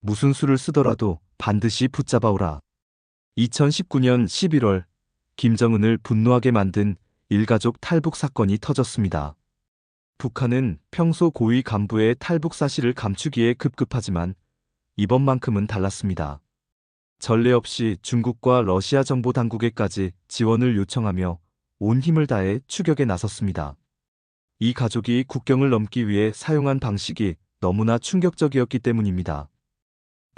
무슨 수를 쓰더라도 반드시 붙잡아오라. 2019년 11월 김정은을 분노하게 만든 일가족 탈북 사건이 터졌습니다. 북한은 평소 고위 간부의 탈북 사실을 감추기에 급급하지만 이번만큼은 달랐습니다. 전례 없이 중국과 러시아 정보 당국에까지 지원을 요청하며 온 힘을 다해 추격에 나섰습니다. 이 가족이 국경을 넘기 위해 사용한 방식이 너무나 충격적이었기 때문입니다.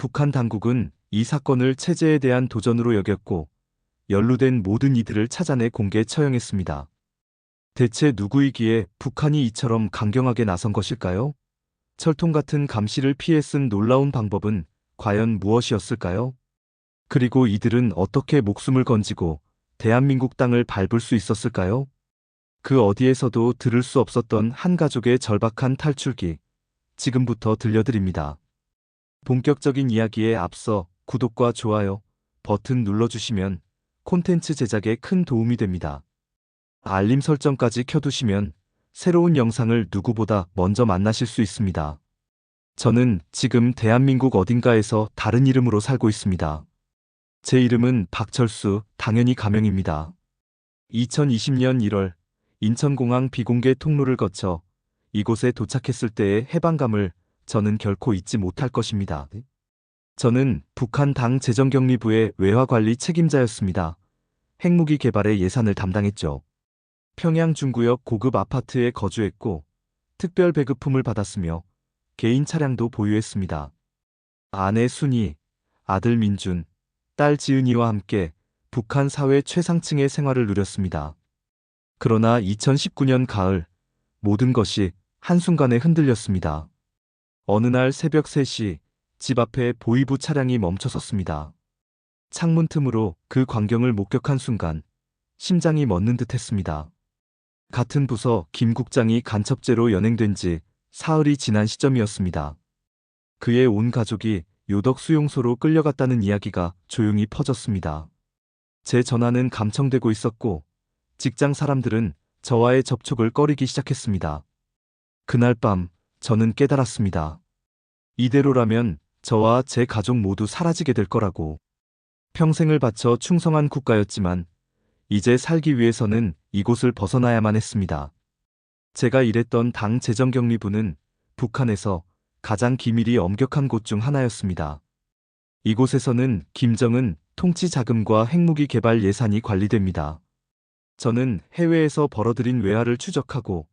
북한 당국은 이 사건을 체제에 대한 도전으로 여겼고 연루된 모든 이들을 찾아내 공개 처형했습니다. 대체 누구이기에 북한이 이처럼 강경하게 나선 것일까요? 철통 같은 감시를 피해 쓴 놀라운 방법은 과연 무엇이었을까요? 그리고 이들은 어떻게 목숨을 건지고 대한민국 땅을 밟을 수 있었을까요? 그 어디에서도 들을 수 없었던 한 가족의 절박한 탈출기, 지금부터 들려드립니다. 본격적인 이야기에 앞서 구독과 좋아요 버튼 눌러주시면 콘텐츠 제작에 큰 도움이 됩니다. 알림 설정까지 켜두시면 새로운 영상을 누구보다 먼저 만나실 수 있습니다. 저는 지금 대한민국 어딘가에서 다른 이름으로 살고 있습니다. 제 이름은 박철수, 당연히 가명입니다. 2020년 1월 인천공항 비공개 통로를 거쳐 이곳에 도착했을 때의 해방감을 저는 결코 잊지 못할 것입니다. 저는 북한 당 재정격리부의 외화관리 책임자였습니다. 핵무기 개발의 예산을 담당했죠. 평양 중구역 고급 아파트에 거주했고 특별 배급품을 받았으며 개인 차량도 보유했습니다. 아내 순이, 아들 민준, 딸 지은이와 함께 북한 사회 최상층의 생활을 누렸습니다. 그러나 2019년 가을 모든 것이 한순간에 흔들렸습니다. 어느 날 새벽 3시 집 앞에 보이부 차량이 멈춰섰습니다. 창문 틈으로 그 광경을 목격한 순간 심장이 멎는 듯 했습니다. 같은 부서 김 국장이 간첩죄로 연행된 지 사흘이 지난 시점이었습니다. 그의 온 가족이 요덕 수용소로 끌려갔다는 이야기가 조용히 퍼졌습니다. 제 전화는 감청되고 있었고 직장 사람들은 저와의 접촉을 꺼리기 시작했습니다. 그날 밤 저는 깨달았습니다. 이대로라면 저와 제 가족 모두 사라지게 될 거라고. 평생을 바쳐 충성한 국가였지만 이제 살기 위해서는 이곳을 벗어나야만 했습니다. 제가 일했던 당 재정격리부는 북한에서 가장 기밀이 엄격한 곳 중 하나였습니다. 이곳에서는 김정은 통치 자금과 핵무기 개발 예산이 관리됩니다. 저는 해외에서 벌어들인 외화를 추적하고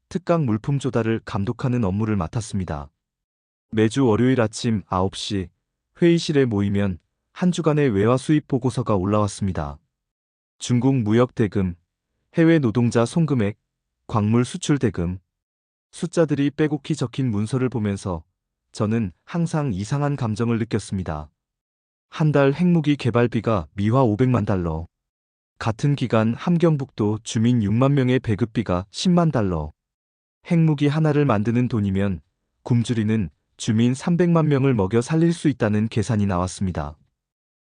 특강 물품 조달을 감독하는 업무를 맡았습니다. 매주 월요일 아침 9시 회의실에 모이면 한 주간의 외화 수입 보고서가 올라왔습니다. 중국 무역 대금, 해외 노동자 송금액, 광물 수출 대금. 숫자들이 빼곡히 적힌 문서를 보면서 저는 항상 이상한 감정을 느꼈습니다. 한 달 핵무기 개발비가 미화 500만 달러. 같은 기간 함경북도 주민 6만 명의 배급비가 10만 달러. 핵무기 하나를 만드는 돈이면 굶주리는 주민 300만 명을 먹여 살릴 수 있다는 계산이 나왔습니다.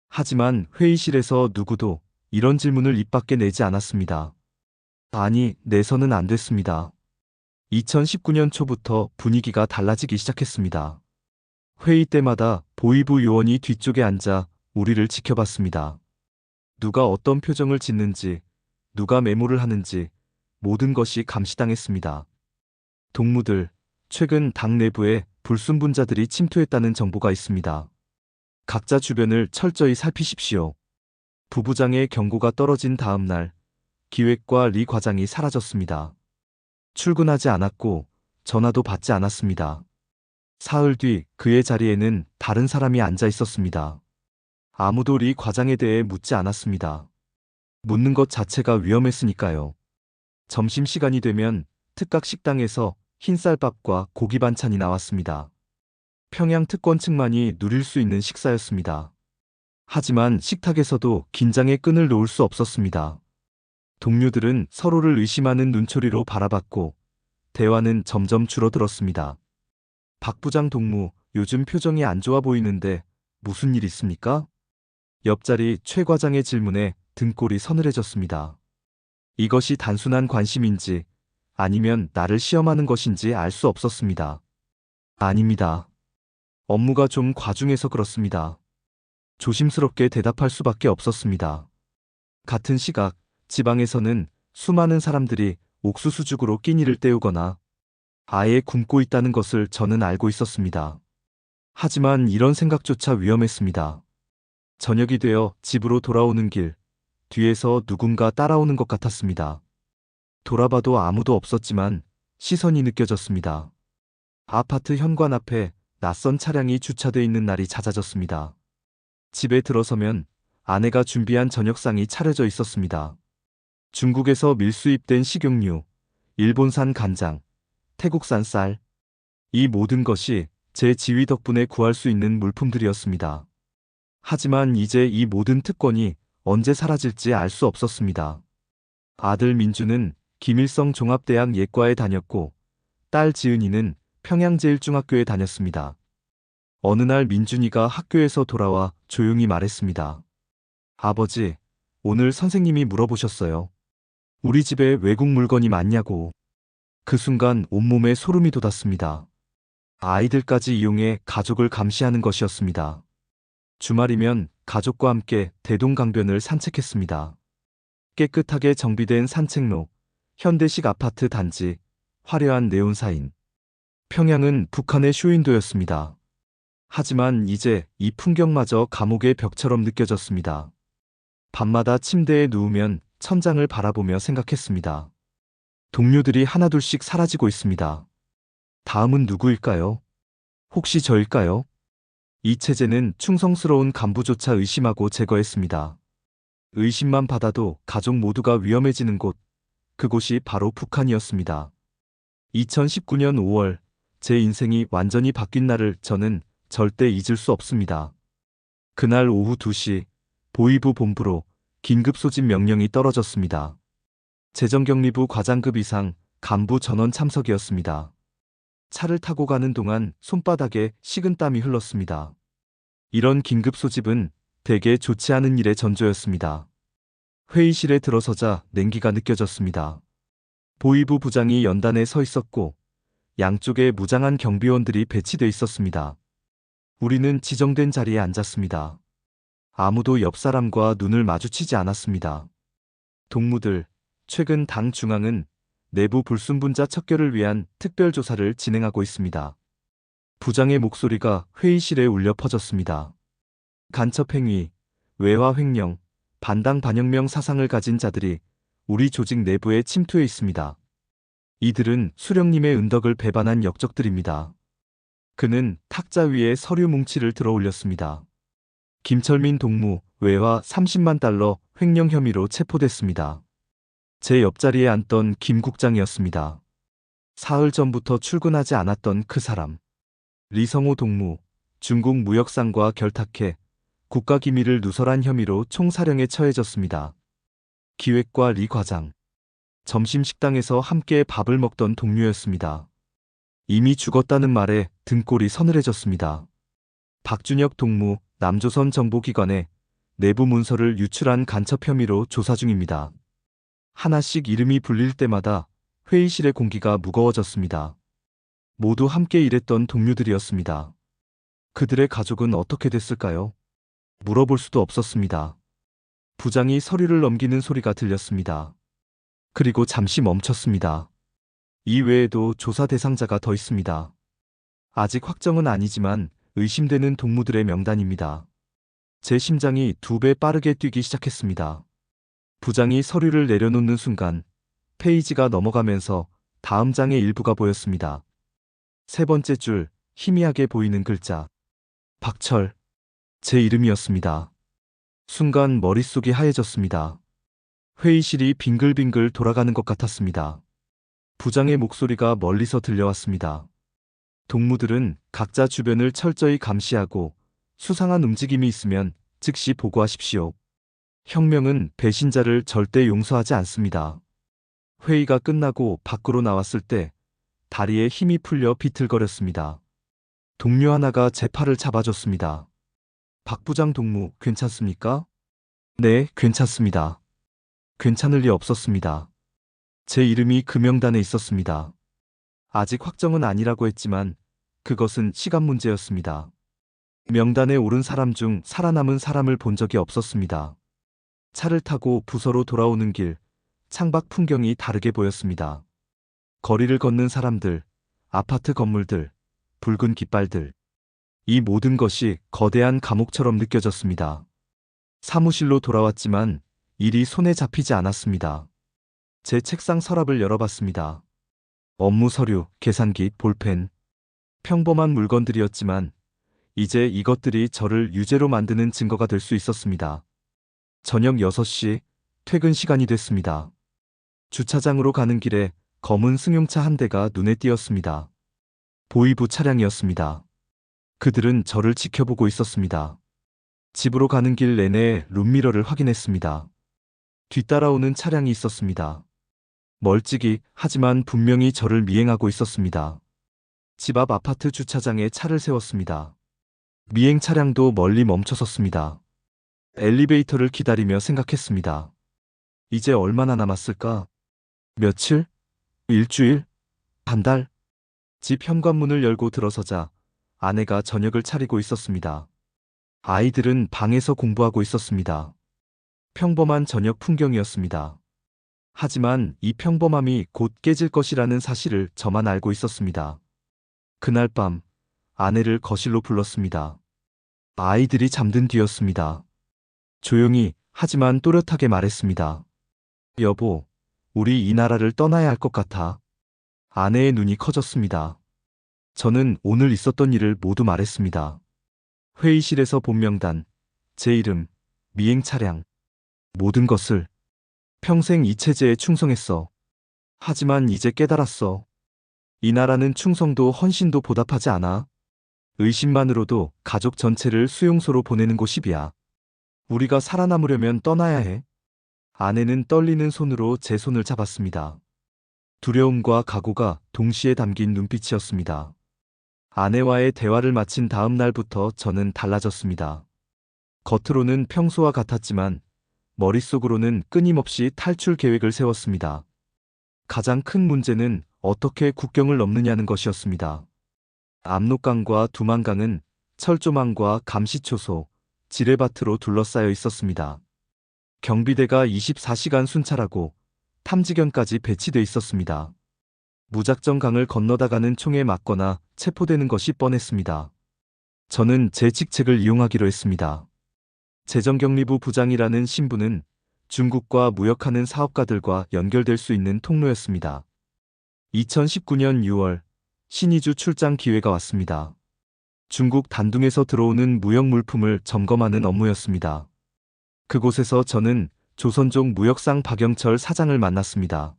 하지만 회의실에서 누구도 이런 질문을 입 밖에 내지 않았습니다. 아니, 내서는 안 됐습니다. 2019년 초부터 분위기가 달라지기 시작했습니다. 회의 때마다 보위부 요원이 뒤쪽에 앉아 우리를 지켜봤습니다. 누가 어떤 표정을 짓는지, 누가 메모를 하는지 모든 것이 감시당했습니다. 동무들, 최근 당 내부에 불순분자들이 침투했다는 정보가 있습니다. 각자 주변을 철저히 살피십시오. 부부장의 경고가 떨어진 다음 날, 기획과 리 과장이 사라졌습니다. 출근하지 않았고 전화도 받지 않았습니다. 사흘 뒤 그의 자리에는 다른 사람이 앉아 있었습니다. 아무도 리 과장에 대해 묻지 않았습니다. 묻는 것 자체가 위험했으니까요. 점심시간이 되면 특각 식당에서 흰쌀밥과 고기 반찬이 나왔습니다. 평양 특권 층만이 누릴 수 있는 식사였습니다. 하지만 식탁에서도 긴장의 끈을 놓을 수 없었습니다. 동료들은 서로를 의심하는 눈초리로 바라봤고 대화는 점점 줄어들었습니다. 박 부장 동무, 요즘 표정이 안 좋아 보이는데 무슨 일 있습니까? 옆자리 최 과장의 질문에 등골이 서늘해졌습니다. 이것이 단순한 관심인지 아니면 나를 시험하는 것인지 알 수 없었습니다. 아닙니다. 업무가 좀 과중해서 그렇습니다. 조심스럽게 대답할 수밖에 없었습니다. 같은 시각, 지방에서는 수많은 사람들이 옥수수죽으로 끼니를 때우거나 아예 굶고 있다는 것을 저는 알고 있었습니다. 하지만 이런 생각조차 위험했습니다. 저녁이 되어 집으로 돌아오는 길, 뒤에서 누군가 따라오는 것 같았습니다. 돌아봐도 아무도 없었지만 시선이 느껴졌습니다. 아파트 현관 앞에 낯선 차량이 주차돼 있는 날이 잦아졌습니다. 집에 들어서면 아내가 준비한 저녁상이 차려져 있었습니다. 중국에서 밀수입된 식용유, 일본산 간장, 태국산 쌀, 이 모든 것이 제 지위 덕분에 구할 수 있는 물품들이었습니다. 하지만 이제 이 모든 특권이 언제 사라질지 알 수 없었습니다. 아들 민주는 김일성 종합대학 예과에 다녔고 딸 지은이는 평양제일중학교에 다녔습니다. 어느 날 민준이가 학교에서 돌아와 조용히 말했습니다. 아버지, 오늘 선생님이 물어보셨어요. 우리 집에 외국 물건이 많냐고. 그 순간 온몸에 소름이 돋았습니다. 아이들까지 이용해 가족을 감시하는 것이었습니다. 주말이면 가족과 함께 대동강변을 산책했습니다. 깨끗하게 정비된 산책로, 현대식 아파트 단지, 화려한 네온사인. 평양은 북한의 쇼윈도였습니다. 하지만 이제 이 풍경마저 감옥의 벽처럼 느껴졌습니다. 밤마다 침대에 누우면 천장을 바라보며 생각했습니다. 동료들이 하나둘씩 사라지고 있습니다. 다음은 누구일까요? 혹시 저일까요? 이 체제는 충성스러운 간부조차 의심하고 제거했습니다. 의심만 받아도 가족 모두가 위험해지는 곳, 그곳이 바로 북한이었습니다. 2019년 5월, 제 인생이 완전히 바뀐 날을 저는 절대 잊을 수 없습니다. 그날 오후 2시, 보위부 본부로 긴급 소집 명령이 떨어졌습니다. 재정경리부 과장급 이상 간부 전원 참석이었습니다. 차를 타고 가는 동안 손바닥에 식은땀이 흘렀습니다. 이런 긴급 소집은 대개 좋지 않은 일의 전조였습니다. 회의실에 들어서자 냉기가 느껴졌습니다. 보위부 부장이 연단에 서 있었고 양쪽에 무장한 경비원들이 배치돼 있었습니다. 우리는 지정된 자리에 앉았습니다. 아무도 옆 사람과 눈을 마주치지 않았습니다. 동무들, 최근 당 중앙은 내부 불순분자 척결을 위한 특별조사를 진행하고 있습니다. 부장의 목소리가 회의실에 울려 퍼졌습니다. 간첩행위, 외화 횡령, 반당 반혁명 사상을 가진 자들이 우리 조직 내부에 침투해 있습니다. 이들은 수령님의 은덕을 배반한 역적들입니다. 그는 탁자 위에 서류 뭉치를 들어 올렸습니다. 김철민 동무, 외화 30만 달러 횡령 혐의로 체포됐습니다. 제 옆자리에 앉던 김 국장이었습니다. 사흘 전부터 출근하지 않았던 그 사람. 리성호 동무, 중국 무역상과 결탁해 국가기밀을 누설한 혐의로 총사령에 처해졌습니다. 기획과 리 과장. 점심 식당에서 함께 밥을 먹던 동료였습니다. 이미 죽었다는 말에 등골이 서늘해졌습니다. 박준혁 동무, 남조선 정보기관에 내부 문서를 유출한 간첩 혐의로 조사 중입니다. 하나씩 이름이 불릴 때마다 회의실의 공기가 무거워졌습니다. 모두 함께 일했던 동료들이었습니다. 그들의 가족은 어떻게 됐을까요? 물어볼 수도 없었습니다. 부장이 서류를 넘기는 소리가 들렸습니다. 그리고 잠시 멈췄습니다. 이 외에도 조사 대상자가 더 있습니다. 아직 확정은 아니지만 의심되는 동무들의 명단입니다. 제 심장이 2배 빠르게 뛰기 시작했습니다. 부장이 서류를 내려놓는 순간 페이지가 넘어가면서 다음 장의 일부가 보였습니다. 세 번째 줄, 희미하게 보이는 글자. 박철. 제 이름이었습니다. 순간 머릿속이 하얘졌습니다. 회의실이 빙글빙글 돌아가는 것 같았습니다. 부장의 목소리가 멀리서 들려왔습니다. 동무들은 각자 주변을 철저히 감시하고 수상한 움직임이 있으면 즉시 보고하십시오. 혁명은 배신자를 절대 용서하지 않습니다. 회의가 끝나고 밖으로 나왔을 때 다리에 힘이 풀려 비틀거렸습니다. 동료 하나가 제 팔을 잡아줬습니다. 박 부장 동무, 괜찮습니까? 네, 괜찮습니다. 괜찮을 리 없었습니다. 제 이름이 그 명단에 있었습니다. 아직 확정은 아니라고 했지만 그것은 시간 문제였습니다. 명단에 오른 사람 중 살아남은 사람을 본 적이 없었습니다. 차를 타고 부서로 돌아오는 길, 창밖 풍경이 다르게 보였습니다. 거리를 걷는 사람들, 아파트 건물들, 붉은 깃발들. 이 모든 것이 거대한 감옥처럼 느껴졌습니다. 사무실로 돌아왔지만 일이 손에 잡히지 않았습니다. 제 책상 서랍을 열어봤습니다. 업무 서류, 계산기, 볼펜. 평범한 물건들이었지만 이제 이것들이 저를 유죄로 만드는 증거가 될 수 있었습니다. 저녁 6시, 퇴근 시간이 됐습니다. 주차장으로 가는 길에 검은 승용차 한 대가 눈에 띄었습니다. 보이부 차량이었습니다. 그들은 저를 지켜보고 있었습니다. 집으로 가는 길 내내 룸미러를 확인했습니다. 뒤따라오는 차량이 있었습니다. 멀찍이 하지만 분명히 저를 미행하고 있었습니다. 집 앞 아파트 주차장에 차를 세웠습니다. 미행 차량도 멀리 멈춰섰습니다. 엘리베이터를 기다리며 생각했습니다. 이제 얼마나 남았을까? 며칠? 일주일? 한 달? 집 현관문을 열고 들어서자 아내가 저녁을 차리고 있었습니다. 아이들은 방에서 공부하고 있었습니다. 평범한 저녁 풍경이었습니다. 하지만 이 평범함이 곧 깨질 것이라는 사실을 저만 알고 있었습니다. 그날 밤 아내를 거실로 불렀습니다. 아이들이 잠든 뒤였습니다. 조용히 하지만 또렷하게 말했습니다. 여보, 우리 이 나라를 떠나야 할 것 같아. 아내의 눈이 커졌습니다. 저는 오늘 있었던 일을 모두 말했습니다. 회의실에서 본 명단, 제 이름, 미행 차량, 모든 것을. 평생 이 체제에 충성했어. 하지만 이제 깨달았어. 이 나라는 충성도 헌신도 보답하지 않아. 의심만으로도 가족 전체를 수용소로 보내는 곳이야. 우리가 살아남으려면 떠나야 해. 아내는 떨리는 손으로 제 손을 잡았습니다. 두려움과 각오가 동시에 담긴 눈빛이었습니다. 아내와의 대화를 마친 다음 날부터 저는 달라졌습니다. 겉으로는 평소와 같았지만 머릿속으로는 끊임없이 탈출 계획을 세웠습니다. 가장 큰 문제는 어떻게 국경을 넘느냐는 것이었습니다. 압록강과 두만강은 철조망과 감시초소, 지뢰밭으로 둘러싸여 있었습니다. 경비대가 24시간 순찰하고 탐지견까지 배치돼 있었습니다. 무작정 강을 건너다가는 총에 맞거나 체포되는 것이 뻔했습니다. 저는 제 직책을 이용하기로 했습니다. 재정경리부 부장이라는 신분은 중국과 무역하는 사업가들과 연결될 수 있는 통로였습니다. 2019년 6월 신의주 출장 기회가 왔습니다. 중국 단둥에서 들어오는 무역 물품을 점검하는 업무였습니다. 그곳에서 저는 조선족 무역상 박영철 사장을 만났습니다.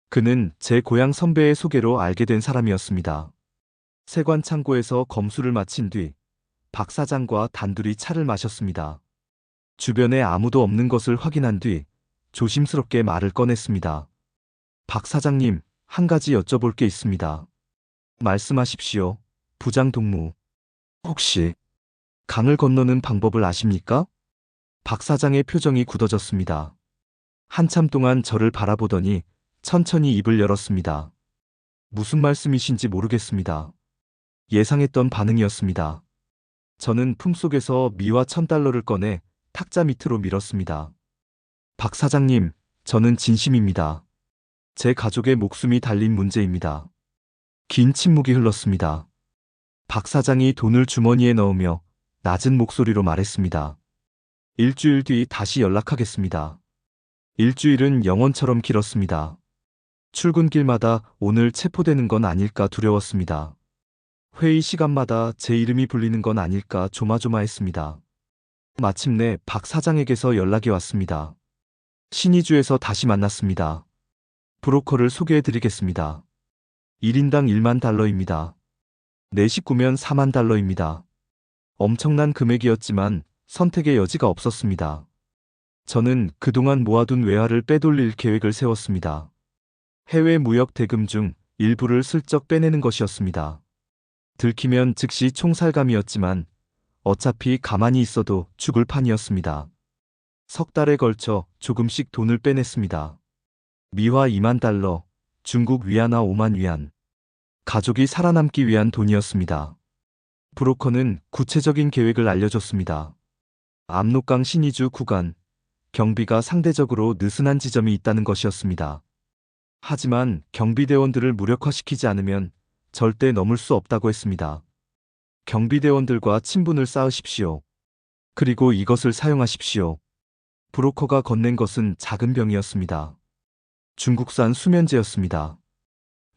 그는 제 고향 선배의 소개로 알게 된 사람이었습니다. 세관 창고에서 검수를 마친 뒤 박 사장과 단둘이 차를 마셨습니다. 주변에 아무도 없는 것을 확인한 뒤 조심스럽게 말을 꺼냈습니다. 박 사장님, 한 가지 여쭤볼 게 있습니다. 말씀하십시오. 부장 동무. 혹시 강을 건너는 방법을 아십니까? 박 사장의 표정이 굳어졌습니다. 한참 동안 저를 바라보더니 천천히 입을 열었습니다. 무슨 말씀이신지 모르겠습니다. 예상했던 반응이었습니다. 저는 품속에서 미화 1,000달러를 꺼내 탁자 밑으로 밀었습니다. 박 사장님, 저는 진심입니다. 제 가족의 목숨이 달린 문제입니다. 긴 침묵이 흘렀습니다. 박 사장이 돈을 주머니에 넣으며 낮은 목소리로 말했습니다. 일주일 뒤 다시 연락하겠습니다. 일주일은 영원처럼 길었습니다. 출근길마다 오늘 체포되는 건 아닐까 두려웠습니다. 회의 시간마다 제 이름이 불리는 건 아닐까 조마조마했습니다. 마침내 박 사장에게서 연락이 왔습니다. 신의주에서 다시 만났습니다. 브로커를 소개해드리겠습니다. 1인당 1만 달러입니다. 내 식구면 4만 달러입니다. 엄청난 금액이었지만 선택의 여지가 없었습니다. 저는 그동안 모아둔 외화를 빼돌릴 계획을 세웠습니다. 해외 무역 대금 중 일부를 슬쩍 빼내는 것이었습니다. 들키면 즉시 총살감이었지만 어차피 가만히 있어도 죽을 판이었습니다. 석 달에 걸쳐 조금씩 돈을 빼냈습니다. 미화 2만 달러, 중국 위안화 5만 위안. 가족이 살아남기 위한 돈이었습니다. 브로커는 구체적인 계획을 알려줬습니다. 압록강 신의주 구간, 경비가 상대적으로 느슨한 지점이 있다는 것이었습니다. 하지만 경비대원들을 무력화시키지 않으면 절대 넘을 수 없다고 했습니다. 경비대원들과 친분을 쌓으십시오. 그리고 이것을 사용하십시오. 브로커가 건넨 것은 작은 병이었습니다. 중국산 수면제였습니다.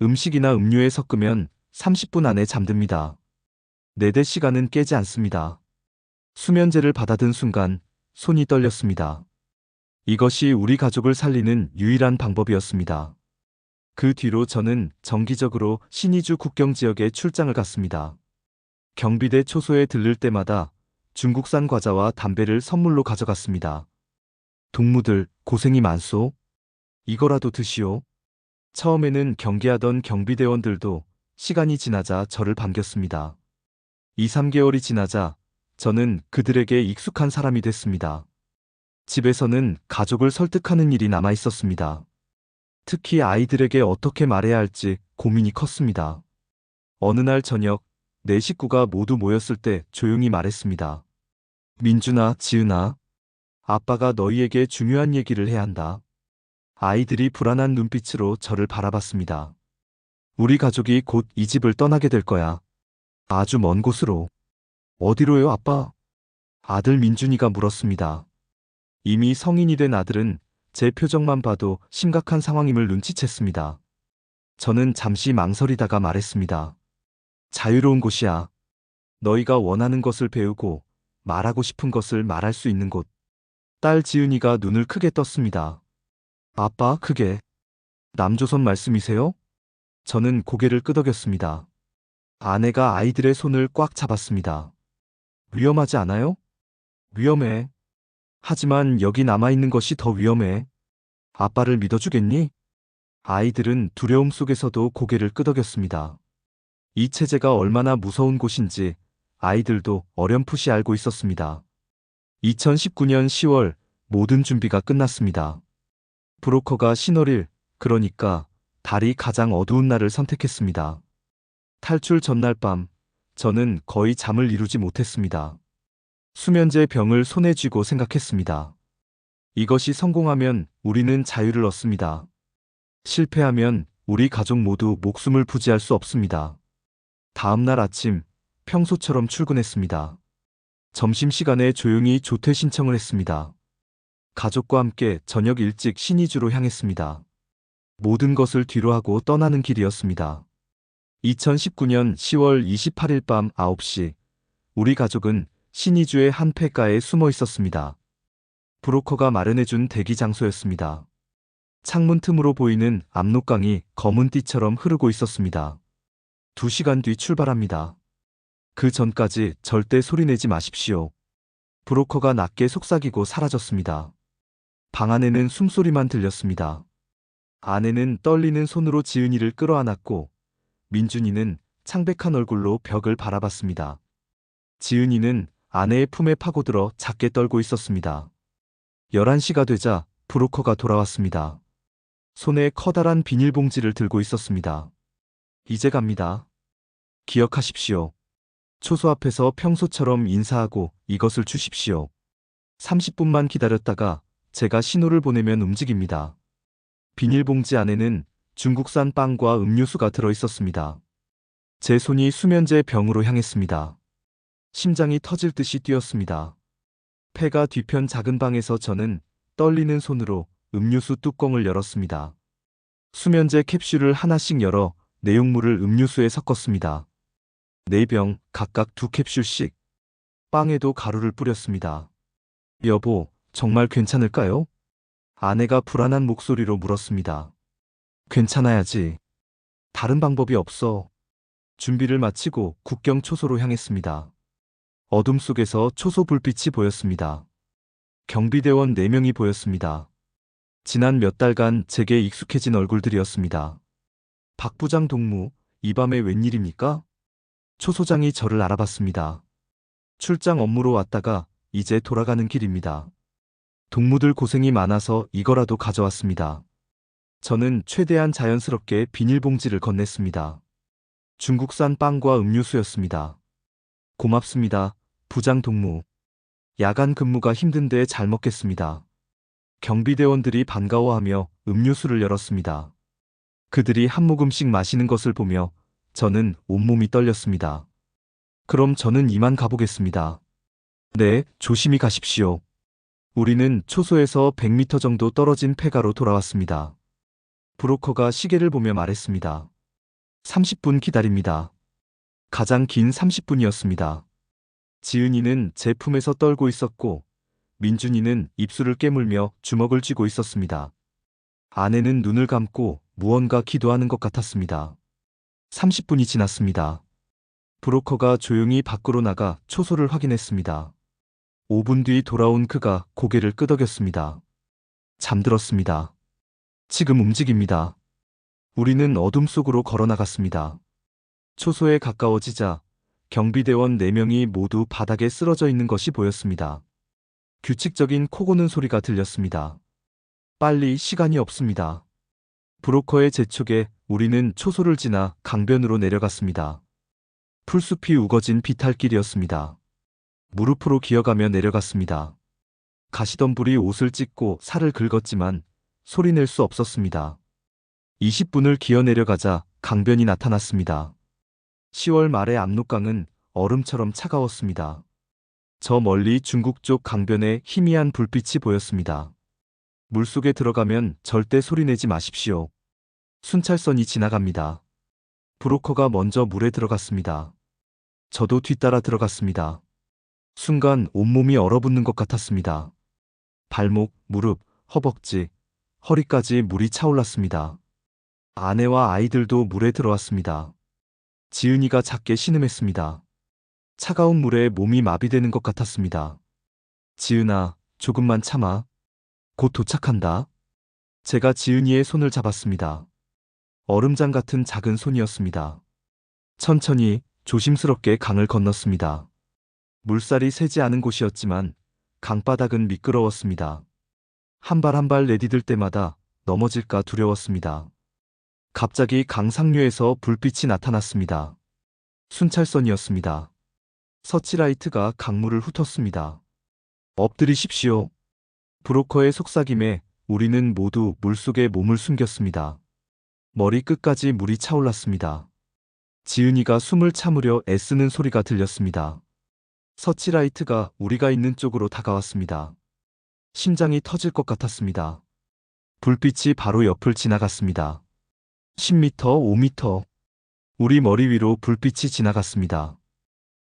음식이나 음료에 섞으면 30분 안에 잠듭니다. 내대 시간은 깨지 않습니다. 수면제를 받아든 순간 손이 떨렸습니다. 이것이 우리 가족을 살리는 유일한 방법이었습니다. 그 뒤로 저는 정기적으로 신의주 국경 지역에 출장을 갔습니다. 경비대 초소에 들를 때마다 중국산 과자와 담배를 선물로 가져갔습니다. 동무들 고생이 많소? 이거라도 드시오. 처음에는 경계하던 경비대원들도 시간이 지나자 저를 반겼습니다. 2, 3개월이 지나자 저는 그들에게 익숙한 사람이 됐습니다. 집에서는 가족을 설득하는 일이 남아 있었습니다. 특히 아이들에게 어떻게 말해야 할지 고민이 컸습니다. 어느 날 저녁, 네 식구가 모두 모였을 때 조용히 말했습니다. 민준아, 지은아, 아빠가 너희에게 중요한 얘기를 해야 한다. 아이들이 불안한 눈빛으로 저를 바라봤습니다. 우리 가족이 곧 이 집을 떠나게 될 거야. 아주 먼 곳으로. 어디로요, 아빠? 아들 민준이가 물었습니다. 이미 성인이 된 아들은 제 표정만 봐도 심각한 상황임을 눈치챘습니다. 저는 잠시 망설이다가 말했습니다. 자유로운 곳이야. 너희가 원하는 것을 배우고 말하고 싶은 것을 말할 수 있는 곳. 딸 지은이가 눈을 크게 떴습니다. 아빠, 그게 남조선 말씀이세요? 저는 고개를 끄덕였습니다. 아내가 아이들의 손을 꽉 잡았습니다. 위험하지 않아요? 위험해. 하지만 여기 남아있는 것이 더 위험해. 아빠를 믿어주겠니? 아이들은 두려움 속에서도 고개를 끄덕였습니다. 이 체제가 얼마나 무서운 곳인지 아이들도 어렴풋이 알고 있었습니다. 2019년 10월 모든 준비가 끝났습니다. 브로커가 신월일, 그러니까 달이 가장 어두운 날을 선택했습니다. 탈출 전날 밤, 저는 거의 잠을 이루지 못했습니다. 수면제 병을 손에 쥐고 생각했습니다. 이것이 성공하면 우리는 자유를 얻습니다. 실패하면 우리 가족 모두 목숨을 부지할 수 없습니다. 다음 날 아침, 평소처럼 출근했습니다. 점심시간에 조용히 조퇴 신청을 했습니다. 가족과 함께 저녁 일찍 신의주로 향했습니다. 모든 것을 뒤로하고 떠나는 길이었습니다. 2019년 10월 28일 밤 9시, 우리 가족은 신의주의 한 폐가에 숨어 있었습니다. 브로커가 마련해준 대기 장소였습니다. 창문 틈으로 보이는 압록강이 검은 띠처럼 흐르고 있었습니다. 2시간 뒤 출발합니다. 그 전까지 절대 소리내지 마십시오. 브로커가 낮게 속삭이고 사라졌습니다. 방 안에는 숨소리만 들렸습니다. 아내는 떨리는 손으로 지은이를 끌어안았고 민준이는 창백한 얼굴로 벽을 바라봤습니다. 지은이는 아내의 품에 파고들어 작게 떨고 있었습니다. 11시가 되자 브로커가 돌아왔습니다. 손에 커다란 비닐봉지를 들고 있었습니다. 이제 갑니다. 기억하십시오. 초소 앞에서 평소처럼 인사하고 이것을 주십시오. 30분만 기다렸다가 제가 신호를 보내면 움직입니다. 비닐봉지 안에는 중국산 빵과 음료수가 들어있었습니다. 제 손이 수면제 병으로 향했습니다. 심장이 터질 듯이 뛰었습니다. 폐가 뒤편 작은 방에서 저는 떨리는 손으로 음료수 뚜껑을 열었습니다. 수면제 캡슐을 하나씩 열어 내용물을 음료수에 섞었습니다. 4병, 각각 2캡슐씩. 빵에도 가루를 뿌렸습니다. 여보, 정말 괜찮을까요? 아내가 불안한 목소리로 물었습니다. 괜찮아야지. 다른 방법이 없어. 준비를 마치고 국경 초소로 향했습니다. 어둠 속에서 초소 불빛이 보였습니다. 경비대원 4명이 보였습니다. 지난 몇 달간 제게 익숙해진 얼굴들이었습니다. 박 부장 동무, 이 밤에 웬일입니까? 초소장이 저를 알아봤습니다. 출장 업무로 왔다가 이제 돌아가는 길입니다. 동무들 고생이 많아서 이거라도 가져왔습니다. 저는 최대한 자연스럽게 비닐봉지를 건넸습니다. 중국산 빵과 음료수였습니다. 고맙습니다, 부장 동무. 야간 근무가 힘든데 잘 먹겠습니다. 경비대원들이 반가워하며 음료수를 열었습니다. 그들이 한 모금씩 마시는 것을 보며 저는 온몸이 떨렸습니다. 그럼 저는 이만 가보겠습니다. 네, 조심히 가십시오. 우리는 초소에서 100m 정도 떨어진 폐가로 돌아왔습니다. 브로커가 시계를 보며 말했습니다. 30분 기다립니다. 가장 긴 30분이었습니다. 지은이는 제 품에서 떨고 있었고 민준이는 입술을 깨물며 주먹을 쥐고 있었습니다. 아내는 눈을 감고 무언가 기도하는 것 같았습니다. 30분이 지났습니다. 브로커가 조용히 밖으로 나가 초소를 확인했습니다. 5분 뒤 돌아온 그가 고개를 끄덕였습니다. 잠들었습니다. 지금 움직입니다. 우리는 어둠 속으로 걸어 나갔습니다. 초소에 가까워지자 경비대원 4명이 모두 바닥에 쓰러져 있는 것이 보였습니다. 규칙적인 코 고는 소리가 들렸습니다. 빨리, 시간이 없습니다. 브로커의 재촉에 우리는 초소를 지나 강변으로 내려갔습니다. 풀숲이 우거진 비탈길이었습니다. 무릎으로 기어가며 내려갔습니다. 가시덤불이 옷을 찢고 살을 긁었지만 소리낼 수 없었습니다. 20분을 기어 내려가자 강변이 나타났습니다. 10월 말의 압록강은 얼음처럼 차가웠습니다. 저 멀리 중국 쪽 강변에 희미한 불빛이 보였습니다. 물속에 들어가면 절대 소리내지 마십시오. 순찰선이 지나갑니다. 브로커가 먼저 물에 들어갔습니다. 저도 뒤따라 들어갔습니다. 순간 온몸이 얼어붙는 것 같았습니다. 발목, 무릎, 허벅지, 허리까지 물이 차올랐습니다. 아내와 아이들도 물에 들어왔습니다. 지은이가 작게 신음했습니다. 차가운 물에 몸이 마비되는 것 같았습니다. 지은아, 조금만 참아. 곧 도착한다. 제가 지은이의 손을 잡았습니다. 얼음장 같은 작은 손이었습니다. 천천히, 조심스럽게 강을 건넜습니다. 물살이 새지 않은 곳이었지만 강바닥은 미끄러웠습니다. 한 발 한 발 내디딜 때마다 넘어질까 두려웠습니다. 갑자기 강 상류에서 불빛이 나타났습니다. 순찰선이었습니다. 서치라이트가 강물을 훑었습니다. 엎드리십시오. 브로커의 속삭임에 우리는 모두 물속에 몸을 숨겼습니다. 머리 끝까지 물이 차올랐습니다. 지은이가 숨을 참으려 애쓰는 소리가 들렸습니다. 서치라이트가 우리가 있는 쪽으로 다가왔습니다. 심장이 터질 것 같았습니다. 불빛이 바로 옆을 지나갔습니다. 10m, 5m. 우리 머리 위로 불빛이 지나갔습니다.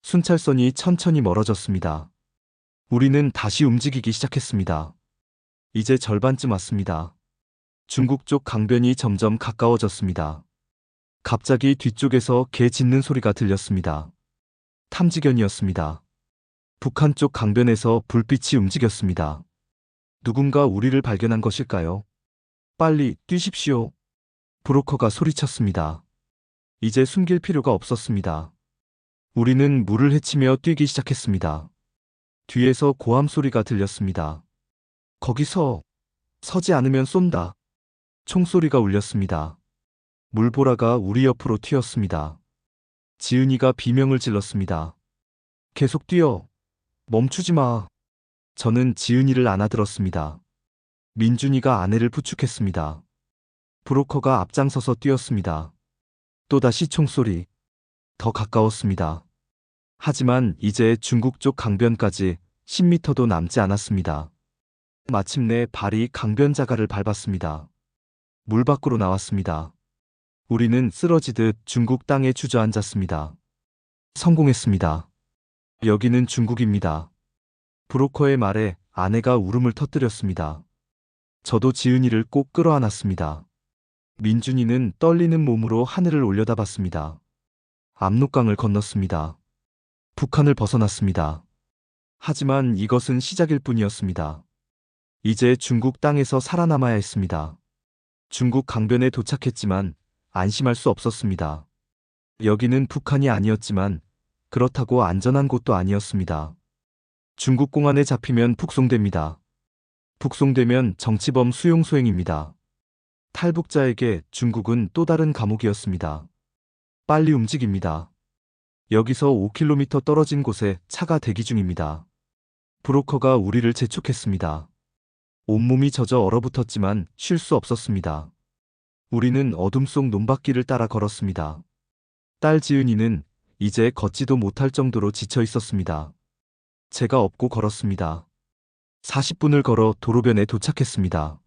순찰선이 천천히 멀어졌습니다. 우리는 다시 움직이기 시작했습니다. 이제 절반쯤 왔습니다. 중국 쪽 강변이 점점 가까워졌습니다. 갑자기 뒤쪽에서 개 짖는 소리가 들렸습니다. 탐지견이었습니다. 북한 쪽 강변에서 불빛이 움직였습니다. 누군가 우리를 발견한 것일까요? 빨리 뛰십시오. 브로커가 소리쳤습니다. 이제 숨길 필요가 없었습니다. 우리는 물을 헤치며 뛰기 시작했습니다. 뒤에서 고함 소리가 들렸습니다. 거기서 서지 않으면 쏜다. 총소리가 울렸습니다. 물보라가 우리 옆으로 튀었습니다. 지은이가 비명을 질렀습니다. 계속 뛰어. 멈추지 마. 저는 지은이를 안아들었습니다. 민준이가 아내를 부축했습니다. 브로커가 앞장서서 뛰었습니다. 또다시 총소리. 더 가까웠습니다. 하지만 이제 중국 쪽 강변까지 10m도 남지 않았습니다. 마침내 발이 강변 자갈을 밟았습니다. 물 밖으로 나왔습니다. 우리는 쓰러지듯 중국 땅에 주저앉았습니다. 성공했습니다. 여기는 중국입니다. 브로커의 말에 아내가 울음을 터뜨렸습니다. 저도 지은이를 꼭 끌어안았습니다. 민준이는 떨리는 몸으로 하늘을 올려다봤습니다. 압록강을 건넜습니다. 북한을 벗어났습니다. 하지만 이것은 시작일 뿐이었습니다. 이제 중국 땅에서 살아남아야 했습니다. 중국 강변에 도착했지만 안심할 수 없었습니다. 여기는 북한이 아니었지만 그렇다고 안전한 곳도 아니었습니다. 중국 공안에 잡히면 북송됩니다. 북송되면 정치범 수용 소행입니다. 탈북자에게 중국은 또 다른 감옥이었습니다. 빨리 움직입니다. 여기서 5km 떨어진 곳에 차가 대기 중입니다. 브로커가 우리를 재촉했습니다. 온몸이 젖어 얼어붙었지만 쉴 수 없었습니다. 우리는 어둠 속 논밭길을 따라 걸었습니다. 딸 지은이는 이제 걷지도 못할 정도로 지쳐 있었습니다. 제가 업고 걸었습니다. 40분을 걸어 도로변에 도착했습니다.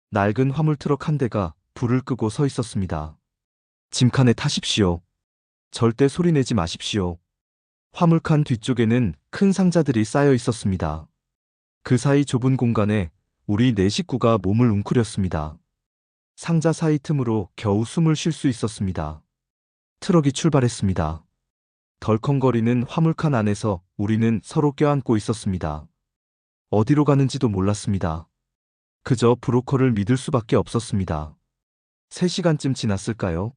낡은 화물 트럭 한 대가 불을 끄고 서 있었습니다. 짐칸에 타십시오. 절대 소리내지 마십시오. 화물칸 뒤쪽에는 큰 상자들이 쌓여 있었습니다. 그 사이 좁은 공간에 우리 네 식구가 몸을 웅크렸습니다. 상자 사이 틈으로 겨우 숨을 쉴 수 있었습니다. 트럭이 출발했습니다. 덜컹거리는 화물칸 안에서 우리는 서로 껴안고 있었습니다. 어디로 가는지도 몰랐습니다. 그저 브로커를 믿을 수밖에 없었습니다. 3시간쯤 지났을까요?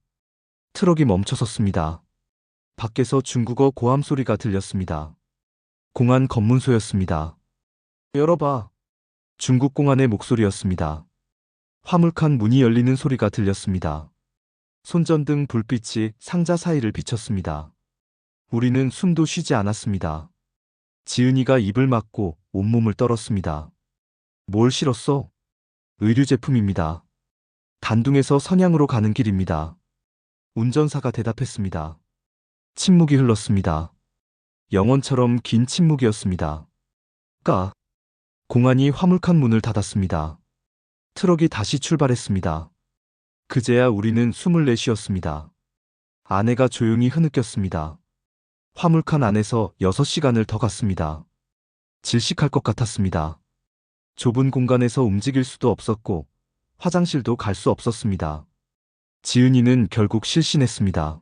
트럭이 멈춰섰습니다. 밖에서 중국어 고함 소리가 들렸습니다. 공안 검문소였습니다. 열어봐. 중국 공안의 목소리였습니다. 화물칸 문이 열리는 소리가 들렸습니다. 손전등 불빛이 상자 사이를 비쳤습니다. 우리는 숨도 쉬지 않았습니다. 지은이가 입을 막고 온몸을 떨었습니다. 뭘 실었어? 의류 제품입니다. 단둥에서 선양으로 가는 길입니다. 운전사가 대답했습니다. 침묵이 흘렀습니다. 영원처럼 긴 침묵이었습니다. 공안이 화물칸 문을 닫았습니다. 트럭이 다시 출발했습니다. 그제야 우리는 숨을 내쉬었습니다. 아내가 조용히 흐느꼈습니다. 화물칸 안에서 6시간을 더 갔습니다. 질식할 것 같았습니다. 좁은 공간에서 움직일 수도 없었고 화장실도 갈 수 없었습니다. 지은이는 결국 실신했습니다.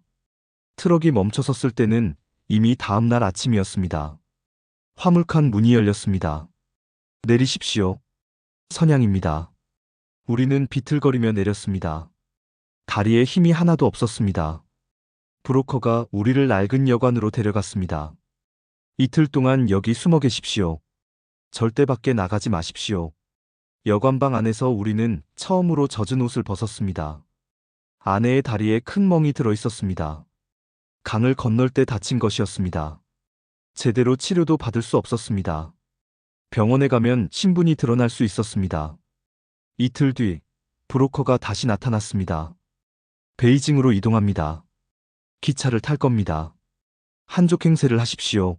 트럭이 멈춰섰을 때는 이미 다음 날 아침이었습니다. 화물칸 문이 열렸습니다. 내리십시오. 선양입니다. 우리는 비틀거리며 내렸습니다. 다리에 힘이 하나도 없었습니다. 브로커가 우리를 낡은 여관으로 데려갔습니다. 이틀 동안 여기 숨어 계십시오. 절대 밖에 나가지 마십시오. 여관방 안에서 우리는 처음으로 젖은 옷을 벗었습니다. 아내의 다리에 큰 멍이 들어 있었습니다. 강을 건널 때 다친 것이었습니다. 제대로 치료도 받을 수 없었습니다. 병원에 가면 신분이 드러날 수 있었습니다. 이틀 뒤 브로커가 다시 나타났습니다. 베이징으로 이동합니다. 기차를 탈 겁니다. 한족 행세를 하십시오.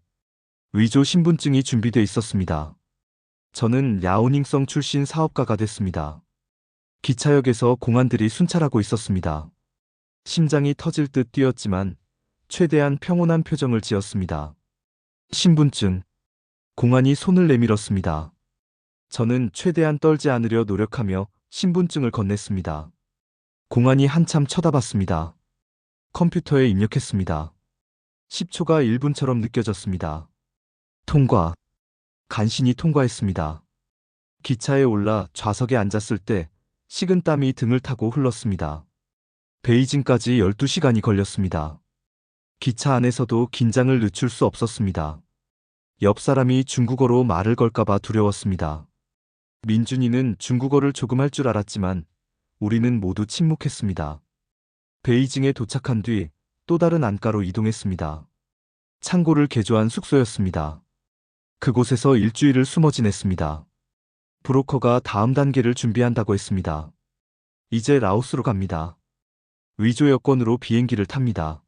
위조 신분증이 준비돼 있었습니다. 저는 랴오닝성 출신 사업가가 됐습니다. 기차역에서 공안들이 순찰하고 있었습니다. 심장이 터질 듯 뛰었지만 최대한 평온한 표정을 지었습니다. 신분증. 공안이 손을 내밀었습니다. 저는 최대한 떨지 않으려 노력하며 신분증을 건넸습니다. 공안이 한참 쳐다봤습니다. 컴퓨터에 입력했습니다. 10초가 1분처럼 느껴졌습니다. 통과. 간신히 통과했습니다. 기차에 올라 좌석에 앉았을 때 식은땀이 등을 타고 흘렀습니다. 베이징까지 12시간이 걸렸습니다. 기차 안에서도 긴장을 늦출 수 없었습니다. 옆 사람이 중국어로 말을 걸까봐 두려웠습니다. 민준이는 중국어를 조금 할 줄 알았지만 우리는 모두 침묵했습니다. 베이징에 도착한 뒤 또 다른 안가로 이동했습니다. 창고를 개조한 숙소였습니다. 그곳에서 일주일을 숨어 지냈습니다. 브로커가 다음 단계를 준비한다고 했습니다. 이제 라오스로 갑니다. 위조 여권으로 비행기를 탑니다.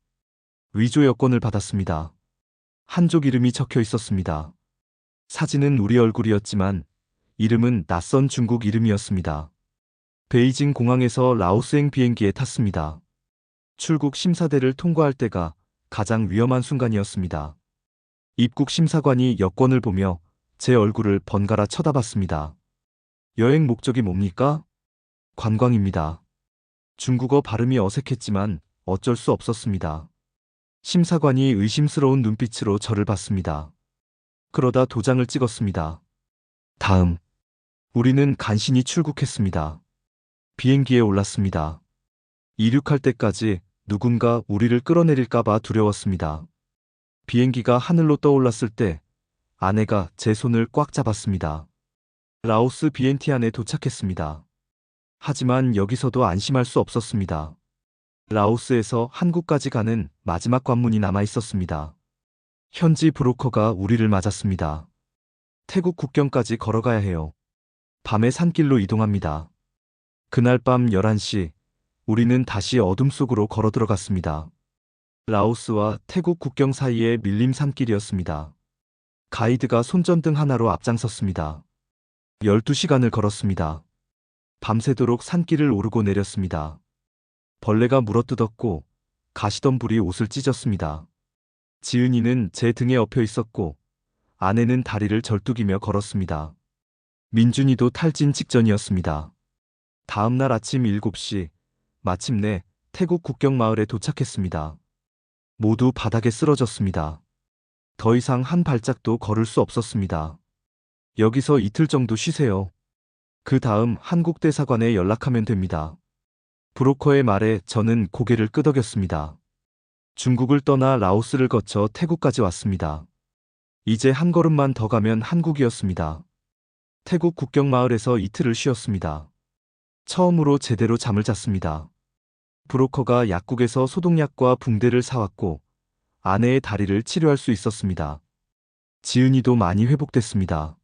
위조 여권을 받았습니다. 한족 이름이 적혀 있었습니다. 사진은 우리 얼굴이었지만 이름은 낯선 중국 이름이었습니다. 베이징 공항에서 라오스행 비행기에 탔습니다. 출국 심사대를 통과할 때가 가장 위험한 순간이었습니다. 입국 심사관이 여권을 보며 제 얼굴을 번갈아 쳐다봤습니다. 여행 목적이 뭡니까? 관광입니다. 중국어 발음이 어색했지만 어쩔 수 없었습니다. 심사관이 의심스러운 눈빛으로 저를 봤습니다. 그러다 도장을 찍었습니다. 다음. 우리는 간신히 출국했습니다. 비행기에 올랐습니다. 이륙할 때까지 누군가 우리를 끌어내릴까봐 두려웠습니다. 비행기가 하늘로 떠올랐을 때 아내가 제 손을 꽉 잡았습니다. 라오스 비엔티안에 도착했습니다. 하지만 여기서도 안심할 수 없었습니다. 라오스에서 한국까지 가는 마지막 관문이 남아 있었습니다. 현지 브로커가 우리를 맞았습니다. 태국 국경까지 걸어가야 해요. 밤에 산길로 이동합니다. 그날 밤 11시, 우리는 다시 어둠 속으로 걸어 들어갔습니다. 라오스와 태국 국경 사이의 밀림 산길이었습니다. 가이드가 손전등 하나로 앞장섰습니다. 12시간을 걸었습니다. 밤새도록 산길을 오르고 내렸습니다. 벌레가 물어뜯었고 가시덤불이 옷을 찢었습니다. 지은이는 제 등에 엎여 있었고 아내는 다리를 절뚝이며 걸었습니다. 민준이도 탈진 직전이었습니다. 다음 날 아침 7시, 마침내 태국 국경 마을에 도착했습니다. 모두 바닥에 쓰러졌습니다. 더 이상 한 발짝도 걸을 수 없었습니다. 여기서 이틀 정도 쉬세요. 그 다음 한국 대사관에 연락하면 됩니다. 브로커의 말에 저는 고개를 끄덕였습니다. 중국을 떠나 라오스를 거쳐 태국까지 왔습니다. 이제 한 걸음만 더 가면 한국이었습니다. 태국 국경 마을에서 이틀을 쉬었습니다. 처음으로 제대로 잠을 잤습니다. 브로커가 약국에서 소독약과 붕대를 사왔고 아내의 다리를 치료할 수 있었습니다. 지은이도 많이 회복됐습니다.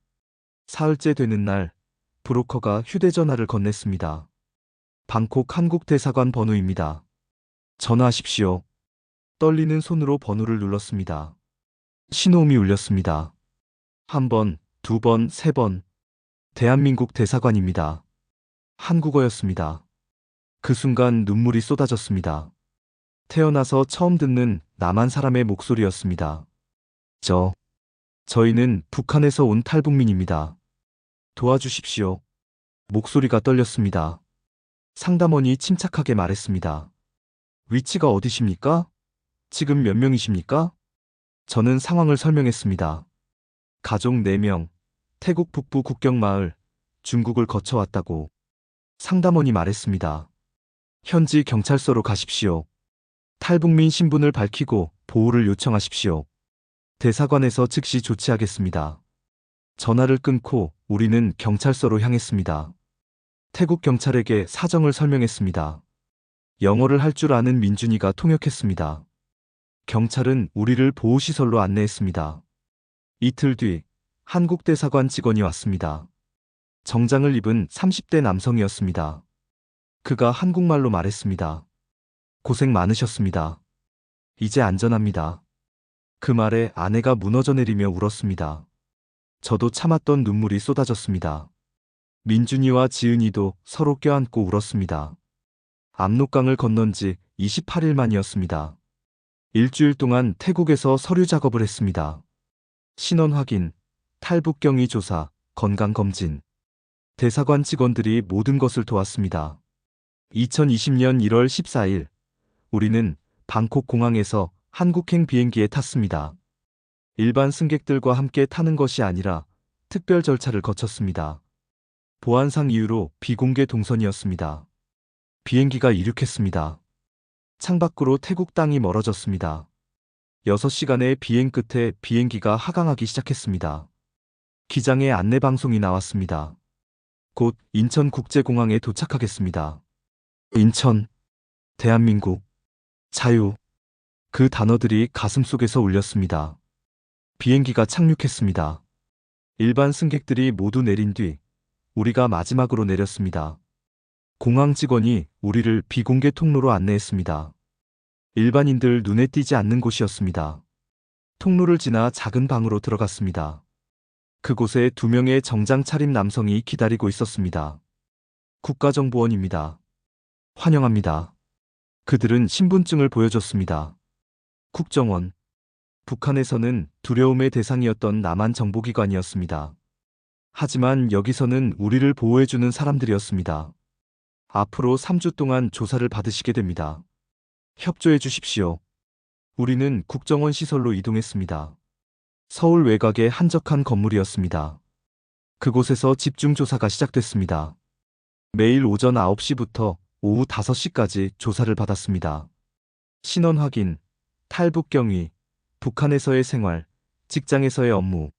사흘째 되는 날, 브로커가 휴대전화를 건넸습니다. 방콕 한국 대사관 번호입니다. 전화하십시오. 떨리는 손으로 번호를 눌렀습니다. 신호음이 울렸습니다. 한 번, 두 번, 세 번. 대한민국 대사관입니다. 한국어였습니다. 그 순간 눈물이 쏟아졌습니다. 태어나서 처음 듣는 남한 사람의 목소리였습니다. 저희는 북한에서 온 탈북민입니다. 도와주십시오. 목소리가 떨렸습니다. 상담원이 침착하게 말했습니다. 위치가 어디십니까? 지금 몇 명이십니까? 저는 상황을 설명했습니다. 가족 4명, 태국 북부 국경마을, 중국을 거쳐왔다고. 상담원이 말했습니다. 현지 경찰서로 가십시오. 탈북민 신분을 밝히고 보호를 요청하십시오. 대사관에서 즉시 조치하겠습니다. 전화를 끊고 우리는 경찰서로 향했습니다. 태국 경찰에게 사정을 설명했습니다. 영어를 할 줄 아는 민준이가 통역했습니다. 경찰은 우리를 보호시설로 안내했습니다. 이틀 뒤 한국 대사관 직원이 왔습니다. 정장을 입은 30대 남성이었습니다. 그가 한국말로 말했습니다. 고생 많으셨습니다. 이제 안전합니다. 그 말에 아내가 무너져 내리며 울었습니다. 저도 참았던 눈물이 쏟아졌습니다. 민준이와 지은이도 서로 껴안고 울었습니다. 압록강을 건넌 지 28일 만이었습니다. 일주일 동안 태국에서 서류 작업을 했습니다. 신원 확인, 탈북 경위 조사, 건강 검진. 대사관 직원들이 모든 것을 도왔습니다. 2020년 1월 14일, 우리는 방콕 공항에서 한국행 비행기에 탔습니다. 일반 승객들과 함께 타는 것이 아니라 특별 절차를 거쳤습니다. 보안상 이유로 비공개 동선이었습니다. 비행기가 이륙했습니다. 창밖으로 태국 땅이 멀어졌습니다. 6시간의 비행 끝에 비행기가 하강하기 시작했습니다. 기장의 안내 방송이 나왔습니다. 곧 인천국제공항에 도착하겠습니다. 인천, 대한민국, 자유. 그 단어들이 가슴속에서 울렸습니다. 비행기가 착륙했습니다. 일반 승객들이 모두 내린 뒤 우리가 마지막으로 내렸습니다. 공항 직원이 우리를 비공개 통로로 안내했습니다. 일반인들 눈에 띄지 않는 곳이었습니다. 통로를 지나 작은 방으로 들어갔습니다. 그곳에 2명의 정장 차림 남성이 기다리고 있었습니다. 국가정보원입니다. 환영합니다. 그들은 신분증을 보여줬습니다. 국정원. 북한에서는 두려움의 대상이었던 남한 정보기관이었습니다. 하지만 여기서는 우리를 보호해주는 사람들이었습니다. 앞으로 3주 동안 조사를 받으시게 됩니다. 협조해 주십시오. 우리는 국정원 시설로 이동했습니다. 서울 외곽의 한적한 건물이었습니다. 그곳에서 집중조사가 시작됐습니다. 매일 오전 9시부터 오후 5시까지 조사를 받았습니다. 신원 확인, 탈북 경위, 북한에서의 생활, 직장에서의 업무,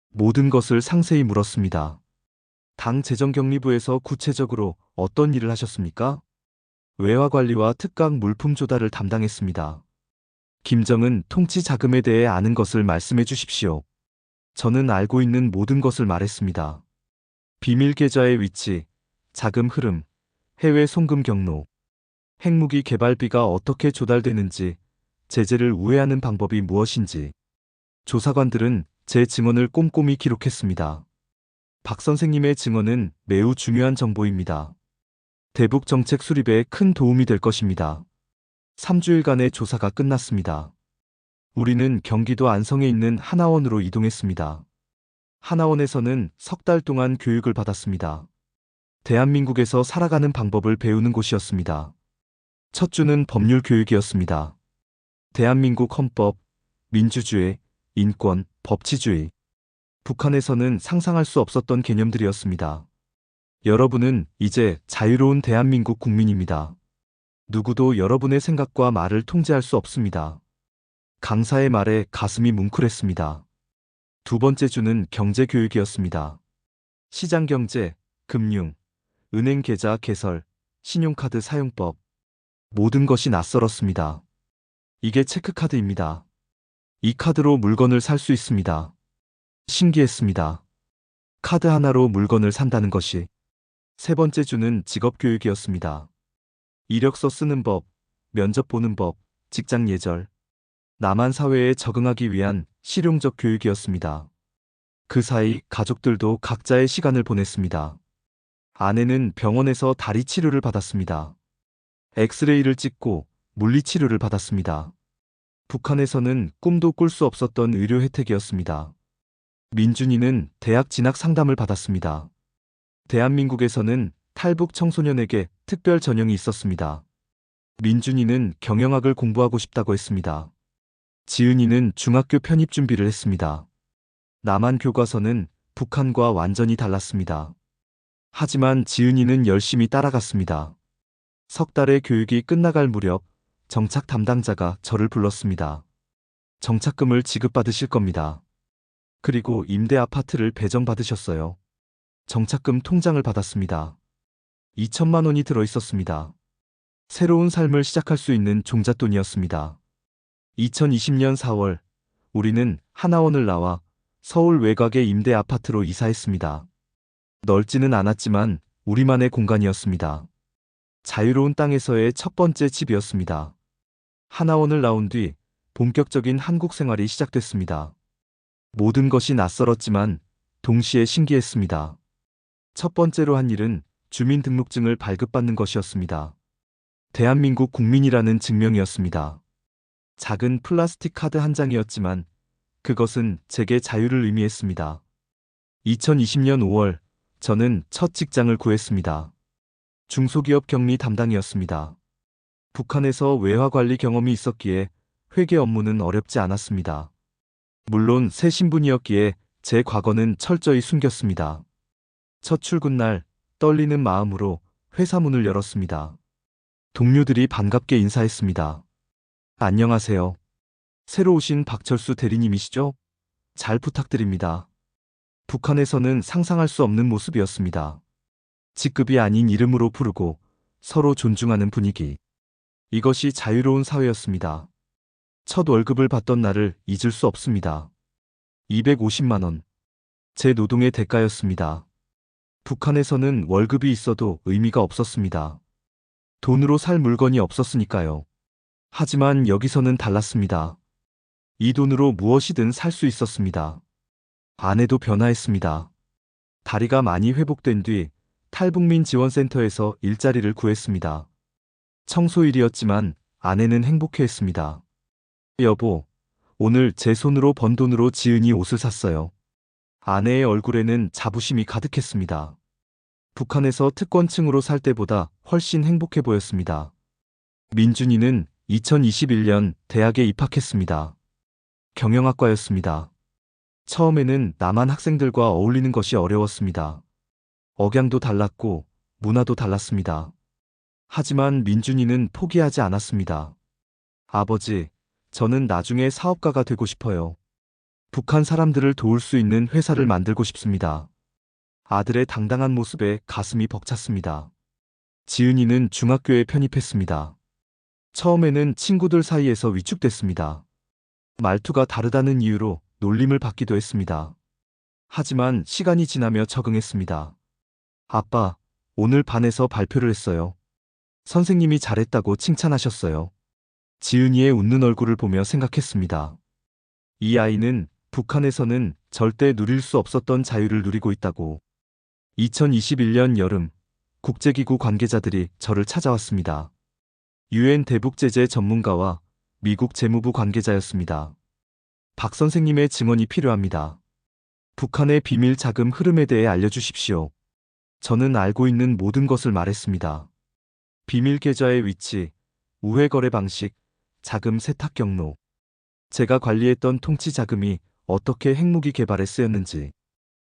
모든 것을 상세히 물었습니다. 당 재정격리부에서 구체적으로 어떤 일을 하셨습니까? 외화 관리와 특강 물품 조달을 담당했습니다. 김정은 통치 자금에 대해 아는 것을 말씀해 주십시오. 저는 알고 있는 모든 것을 말했습니다. 비밀 계좌의 위치, 자금 흐름, 해외 송금 경로, 핵무기 개발비가 어떻게 조달되는지, 제재를 우회하는 방법이 무엇인지. 조사관들은 제 증언을 꼼꼼히 기록했습니다. 박 선생님의 증언은 매우 중요한 정보입니다. 대북 정책 수립에 큰 도움이 될 것입니다. 3주일간의 조사가 끝났습니다. 우리는 경기도 안성에 있는 하나원으로 이동했습니다. 하나원에서는 석 달 동안 교육을 받았습니다. 대한민국에서 살아가는 방법을 배우는 곳이었습니다. 첫 주는 법률 교육이었습니다. 대한민국 헌법, 민주주의, 인권, 법치주의. 북한에서는 상상할 수 없었던 개념들이었습니다. 여러분은 이제 자유로운 대한민국 국민입니다. 누구도 여러분의 생각과 말을 통제할 수 없습니다. 강사의 말에 가슴이 뭉클했습니다. 두 번째 주는 경제교육이었습니다. 시장경제, 금융, 은행 계좌 개설, 신용카드 사용법. 모든 것이 낯설었습니다. 이게 체크카드입니다. 이 카드로 물건을 살 수 있습니다. 신기했습니다. 카드 하나로 물건을 산다는 것이. 세 번째 주는 직업교육이었습니다. 이력서 쓰는 법, 면접 보는 법, 직장 예절. 남한 사회에 적응하기 위한 실용적 교육이었습니다. 그 사이 가족들도 각자의 시간을 보냈습니다. 아내는 병원에서 다리 치료를 받았습니다. 엑스레이를 찍고 물리치료를 받았습니다. 북한에서는 꿈도 꿀 수 없었던 의료 혜택이었습니다. 민준이는 대학 진학 상담을 받았습니다. 대한민국에서는 탈북 청소년에게 특별 전형이 있었습니다. 민준이는 경영학을 공부하고 싶다고 했습니다. 지은이는 중학교 편입 준비를 했습니다. 남한 교과서는 북한과 완전히 달랐습니다. 하지만 지은이는 열심히 따라갔습니다. 석 달의 교육이 끝나갈 무렵 정착 담당자가 저를 불렀습니다. 정착금을 지급받으실 겁니다. 그리고 임대 아파트를 배정받으셨어요. 정착금 통장을 받았습니다. 2천만 원이 들어 있었습니다. 새로운 삶을 시작할 수 있는 종잣돈이었습니다. 2020년 4월, 우리는 하나원을 나와 서울 외곽의 임대 아파트로 이사했습니다. 넓지는 않았지만 우리만의 공간이었습니다. 자유로운 땅에서의 첫 번째 집이었습니다. 하나원을 나온 뒤 본격적인 한국 생활이 시작됐습니다. 모든 것이 낯설었지만 동시에 신기했습니다. 첫 번째로 한 일은 주민등록증을 발급받는 것이었습니다. 대한민국 국민이라는 증명이었습니다. 작은 플라스틱 카드 한 장이었지만 그것은 제게 자유를 의미했습니다. 2020년 5월, 저는 첫 직장을 구했습니다. 중소기업 격리 담당이었습니다. 북한에서 외화 관리 경험이 있었기에 회계 업무는 어렵지 않았습니다. 물론 새 신분이었기에 제 과거는 철저히 숨겼습니다. 첫 출근 날 떨리는 마음으로 회사 문을 열었습니다. 동료들이 반갑게 인사했습니다. 안녕하세요. 새로 오신 박철수 대리님이시죠? 잘 부탁드립니다. 북한에서는 상상할 수 없는 모습이었습니다. 직급이 아닌 이름으로 부르고 서로 존중하는 분위기. 이것이 자유로운 사회였습니다. 첫 월급을 받던 날을 잊을 수 없습니다. 250만 원. 제 노동의 대가였습니다. 북한에서는 월급이 있어도 의미가 없었습니다. 돈으로 살 물건이 없었으니까요. 하지만 여기서는 달랐습니다. 이 돈으로 무엇이든 살 수 있었습니다. 아내도 변화했습니다. 다리가 많이 회복된 뒤 탈북민 지원센터에서 일자리를 구했습니다. 청소일이었지만 아내는 행복해했습니다. 여보, 오늘 제 손으로 번 돈으로 지은이 옷을 샀어요. 아내의 얼굴에는 자부심이 가득했습니다. 북한에서 특권층으로 살 때보다 훨씬 행복해 보였습니다. 민준이는 2021년 대학에 입학했습니다. 경영학과였습니다. 처음에는 남한 학생들과 어울리는 것이 어려웠습니다. 억양도 달랐고 문화도 달랐습니다. 하지만 민준이는 포기하지 않았습니다. 아버지, 저는 나중에 사업가가 되고 싶어요. 북한 사람들을 도울 수 있는 회사를 만들고 싶습니다. 아들의 당당한 모습에 가슴이 벅찼습니다. 지은이는 중학교에 편입했습니다. 처음에는 친구들 사이에서 위축됐습니다. 말투가 다르다는 이유로 놀림을 받기도 했습니다. 하지만 시간이 지나며 적응했습니다. 아빠, 오늘 반에서 발표를 했어요. 선생님이 잘했다고 칭찬하셨어요. 지은이의 웃는 얼굴을 보며 생각했습니다. 이 아이는 북한에서는 절대 누릴 수 없었던 자유를 누리고 있다고. 2021년 여름, 국제기구 관계자들이 저를 찾아왔습니다. 유엔 대북제재 전문가와 미국 재무부 관계자였습니다. 박 선생님의 증언이 필요합니다. 북한의 비밀 자금 흐름에 대해 알려주십시오. 저는 알고 있는 모든 것을 말했습니다. 비밀 계좌의 위치, 우회 거래 방식, 자금 세탁 경로. 제가 관리했던 통치 자금이 어떻게 핵무기 개발에 쓰였는지.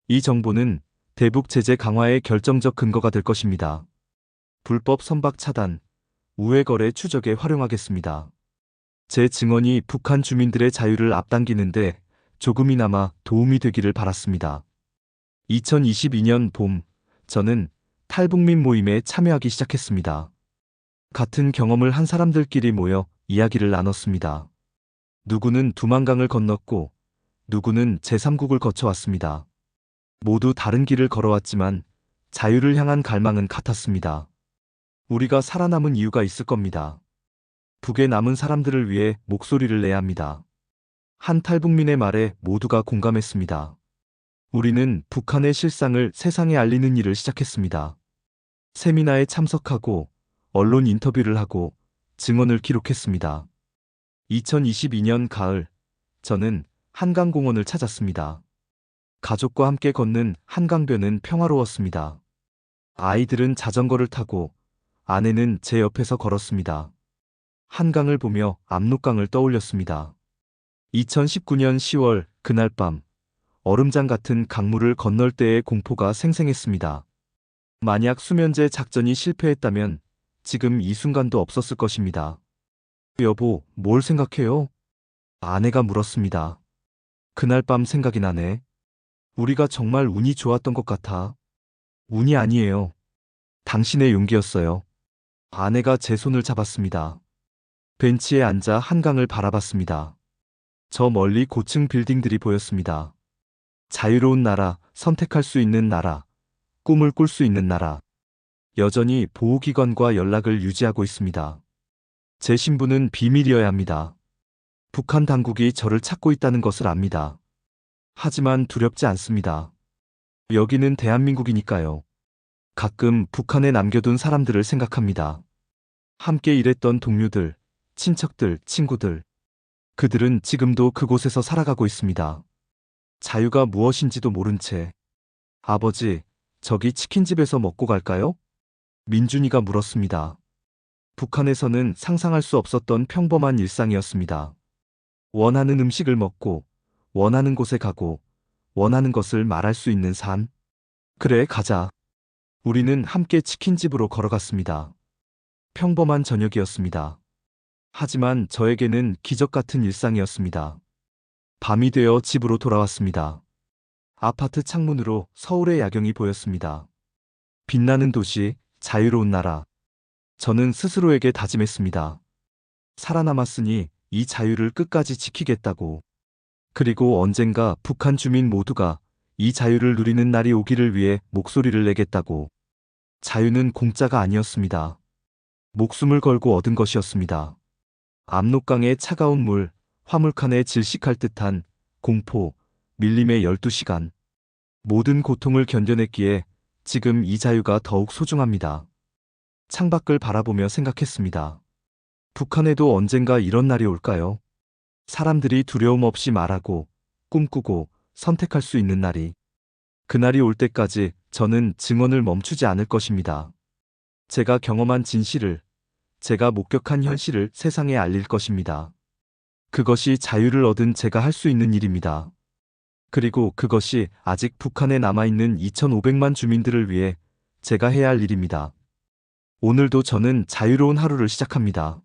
이 정보는 대북 제재 강화의 결정적 근거가 될 것입니다. 불법 선박 차단, 우회 거래 추적에 활용하겠습니다. 제 증언이 북한 주민들의 자유를 앞당기는데 조금이나마 도움이 되기를 바랐습니다. 2022년 봄, 저는 탈북민 모임에 참여하기 시작했습니다. 같은 경험을 한 사람들끼리 모여 이야기를 나눴습니다. 누구는 두만강을 건넜고 누구는 제3국을 거쳐왔습니다. 모두 다른 길을 걸어왔지만 자유를 향한 갈망은 같았습니다. 우리가 살아남은 이유가 있을 겁니다. 북에 남은 사람들을 위해 목소리를 내야 합니다. 한 탈북민의 말에 모두가 공감했습니다. 우리는 북한의 실상을 세상에 알리는 일을 시작했습니다. 세미나에 참석하고 언론 인터뷰를 하고 증언을 기록했습니다. 2022년 가을, 저는 한강공원을 찾았습니다. 가족과 함께 걷는 한강변은 평화로웠습니다. 아이들은 자전거를 타고 아내는 제 옆에서 걸었습니다. 한강을 보며 압록강을 떠올렸습니다. 2019년 10월 그날 밤, 얼음장 같은 강물을 건널 때의 공포가 생생했습니다. 만약 수면제 작전이 실패했다면 지금 이 순간도 없었을 것입니다. 여보, 뭘 생각해요? 아내가 물었습니다. 그날 밤 생각이 나네. 우리가 정말 운이 좋았던 것 같아. 운이 아니에요. 당신의 용기였어요. 아내가 제 손을 잡았습니다. 벤치에 앉아 한강을 바라봤습니다. 저 멀리 고층 빌딩들이 보였습니다. 자유로운 나라, 선택할 수 있는 나라, 꿈을 꿀 수 있는 나라. 여전히 보호기관과 연락을 유지하고 있습니다. 제 신분은 비밀이어야 합니다. 북한 당국이 저를 찾고 있다는 것을 압니다. 하지만 두렵지 않습니다. 여기는 대한민국이니까요. 가끔 북한에 남겨둔 사람들을 생각합니다. 함께 일했던 동료들, 친척들, 친구들. 그들은 지금도 그곳에서 살아가고 있습니다. 자유가 무엇인지도 모른 채. 아버지, 저기 치킨집에서 먹고 갈까요? 민준이가 물었습니다. 북한에서는 상상할 수 없었던 평범한 일상이었습니다. 원하는 음식을 먹고, 원하는 곳에 가고, 원하는 것을 말할 수 있는 삶. 그래, 가자. 우리는 함께 치킨집으로 걸어갔습니다. 평범한 저녁이었습니다. 하지만 저에게는 기적 같은 일상이었습니다. 밤이 되어 집으로 돌아왔습니다. 아파트 창문으로 서울의 야경이 보였습니다. 빛나는 도시, 자유로운 나라. 저는 스스로에게 다짐했습니다. 살아남았으니 이 자유를 끝까지 지키겠다고. 그리고 언젠가 북한 주민 모두가 이 자유를 누리는 날이 오기를 위해 목소리를 내겠다고. 자유는 공짜가 아니었습니다. 목숨을 걸고 얻은 것이었습니다. 압록강의 차가운 물, 화물칸에 질식할 듯한 공포, 밀림의 12시간. 모든 고통을 견뎌냈기에 지금 이 자유가 더욱 소중합니다. 창밖을 바라보며 생각했습니다. 북한에도 언젠가 이런 날이 올까요? 사람들이 두려움 없이 말하고, 꿈꾸고, 선택할 수 있는 날이. 그날이 올 때까지 저는 증언을 멈추지 않을 것입니다. 제가 경험한 진실을, 제가 목격한 현실을 세상에 알릴 것입니다. 그것이 자유를 얻은 제가 할 수 있는 일입니다. 그리고 그것이 아직 북한에 남아있는 2,500만 주민들을 위해 제가 해야 할 일입니다. 오늘도 저는 자유로운 하루를 시작합니다.